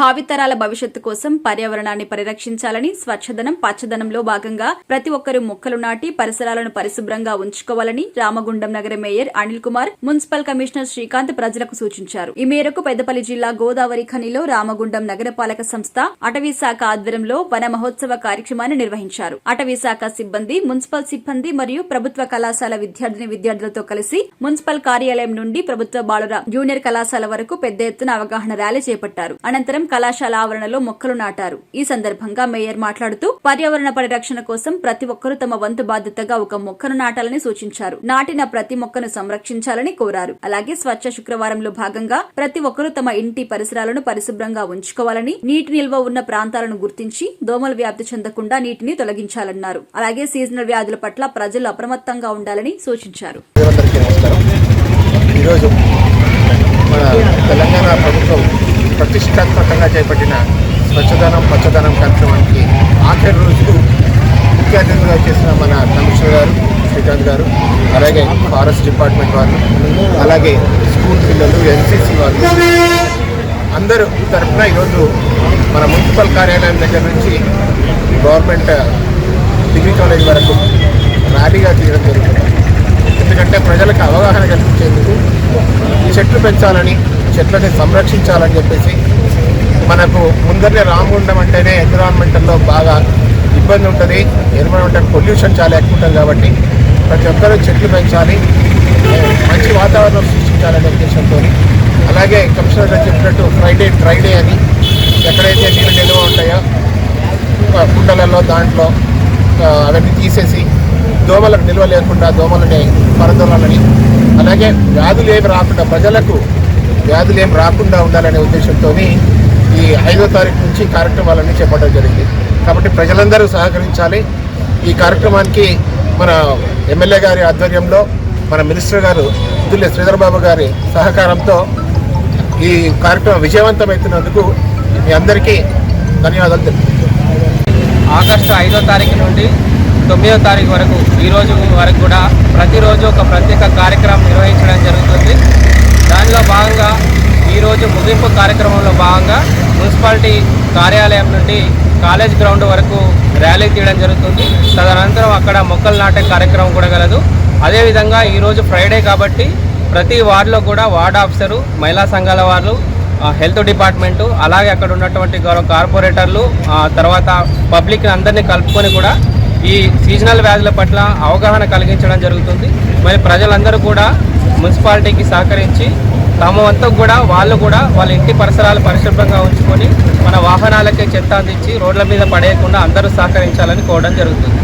భావితరాల భవిష్యత్తు కోసం పర్యావరణాన్ని పరిరక్షించాలని స్వచ్ఛదనం పచ్చదనంలో భాగంగా ప్రతి ఒక్కరూ మొక్కలు నాటి పరిసరాలను పరిశుభ్రంగా ఉంచుకోవాలని రామగుండం నగర mayor Anil Kumar, municipal commissioner Srikanth ప్రజలకు సూచించారు. ఈ మేరకు పెద్దపల్లి జిల్లా గోదావరి ఖనిలో రామగుండం నగరపాలక సంస్థ అటవీ శాఖ ఆధ్వర్యంలో వన మహోత్సవ కార్యక్రమాన్ని నిర్వహించారు. అటవీ శాఖ సిబ్బంది, మున్సిపల్ సిబ్బంది మరియు ప్రభుత్వ కళాశాల విద్యార్థులతో కలిసి మున్సిపల్ కార్యాలయం నుండి ప్రభుత్వ బాలుర జూనియర్ కళాశాల వరకు పెద్ద ఎత్తున అవగాహన ర్యాలీ చేపట్టారు. అనంతరం కళాశాల ఆవరణలో మొక్కలు నాటారు. ఈ సందర్భంగా మేయర్ మాట్లాడుతూ పర్యావరణ పరిరక్షణ కోసం ప్రతి ఒక్కరూ తమ వంతు బాధ్యతగా ఒక మొక్కను నాటాలని సూచించారు. నాటిన ప్రతి మొక్కను సంరక్షించాలని కోరారు. అలాగే స్వచ్ఛ శుక్రవారంలో భాగంగా ప్రతి ఒక్కరూ తమ ఇంటి పరిసరాలను పరిశుభ్రంగా ఉంచుకోవాలని, నీటి నిల్వ ఉన్న ప్రాంతాలను గుర్తించి దోమలు వ్యాప్తి చెందకుండా నీటిని తొలగించాలన్నారు. అలాగే సీజనల్ వ్యాధుల పట్ల ప్రజలు అప్రమత్తంగా ఉండాలని సూచించారు. తెలంగాణ ప్రభుత్వం ప్రతిష్టాత్మకంగా చేపట్టిన స్వచ్ఛదనం పచ్చదనం కార్యక్రమానికి ఆఖరి రోజు ముఖ్య అతిథిగా చేసిన మన కమిషనర్ గారు శ్రీకాంత్ గారు, అలాగే ఫారెస్ట్ డిపార్ట్మెంట్ వాళ్ళు, అలాగే స్కూల్ పిల్లలు, ఎన్సీసీ వాళ్ళు అందరూ తరఫున ఈరోజు మన మున్సిపల్ కార్యాలయం దగ్గర నుంచి గవర్నమెంట్ డిగ్రీ కాలేజ్ వరకు ర్యాలీగా తీయడం జరుగుతుంది. ఎందుకంటే ప్రజలకు అవగాహన కల్పించేందుకు చెట్లు పెంచాలని, చెట్లని సంరక్షించాలని చెప్పేసి మనకు ముందరనే రామగుండం అంటేనే ఎన్విరాన్మెంటల్లో బాగా ఇబ్బంది ఉంటుంది. ఎన్విరాన్మెంటల్ పొల్యూషన్ చాలా ఎక్కువ ఉంటుంది. కాబట్టి ప్రతి ఒక్కరూ చెట్లు పెంచాలి, మంచి వాతావరణం సృష్టించాలనే ఉద్దేశంతో, అలాగే కమిషనర్ గారు చెప్పినట్టు ఫ్రైడే డ్రై డే అని ఎక్కడైతే నీళ్ళు నిల్వ ఉంటాయో కుండలలో దాంట్లో అవన్నీ తీసేసి దోమలకు నిల్వ లేకుండా దోమలని పరదోలని, అలాగే వ్యాధులు ఏమి రాకుండా ప్రజలకు వ్యాధులు ఏమి రాకుండా ఉండాలనే ఉద్దేశంతో ఈ 5వ తారీఖు నుంచి కార్యక్రమాలన్నీ చేపట్టడం జరిగింది. కాబట్టి ప్రజలందరూ సహకరించాలి. ఈ కార్యక్రమానికి మన ఎమ్మెల్యే గారి ఆధ్వర్యంలో, మన మినిస్టర్ గారు దుల్లి శ్రీధర్ బాబు గారి సహకారంతో ఈ కార్యక్రమం విజయవంతమవుతున్నందుకు మీ అందరికీ ధన్యవాదాలు తెలుపుతున్నాను. ఆగస్టు 5వ తారీఖు నుండి 9వ తారీఖు వరకు ఈరోజు వరకు కూడా ప్రతిరోజు ఒక ప్రత్యేక కార్యక్రమం నిర్వహించడం జరుగుతుంది. దానిలో భాగంగా ఈరోజు ముగింపు కార్యక్రమంలో భాగంగా మున్సిపాలిటీ కార్యాలయం నుండి కాలేజ్ గ్రౌండ్ వరకు ర్యాలీ తీయడం జరుగుతుంది. తదనంతరం అక్కడ మొక్కలు నాటే కార్యక్రమం కూడా కలదు. అదేవిధంగా ఈరోజు ఫ్రైడే కాబట్టి ప్రతి వార్డులో కూడా వార్డ్ ఆఫీసరు, మహిళా సంఘాల వాళ్ళు, హెల్త్ డిపార్ట్మెంటు, అలాగే అక్కడ ఉన్నటువంటి గౌరవ కార్పొరేటర్లు, తర్వాత పబ్లిక్ అందరినీ కలుపుకొని కూడా ఈ సీజనల్ వ్యాధుల పట్ల అవగాహన కలిగించడం జరుగుతుంది. మరి ప్రజలందరూ కూడా మున్సిపాలిటీకి సహకరించి తమ వంతు కూడా వాళ్ళు కూడా వాళ్ళ ఇంటి పరిసరాలు పరిశుభ్రంగా ఉంచుకొని మన వాహనాలకే చెత్త అందించి రోడ్ల మీద పడేయకుండా అందరూ సహకరించాలని కోరడం జరుగుతుంది.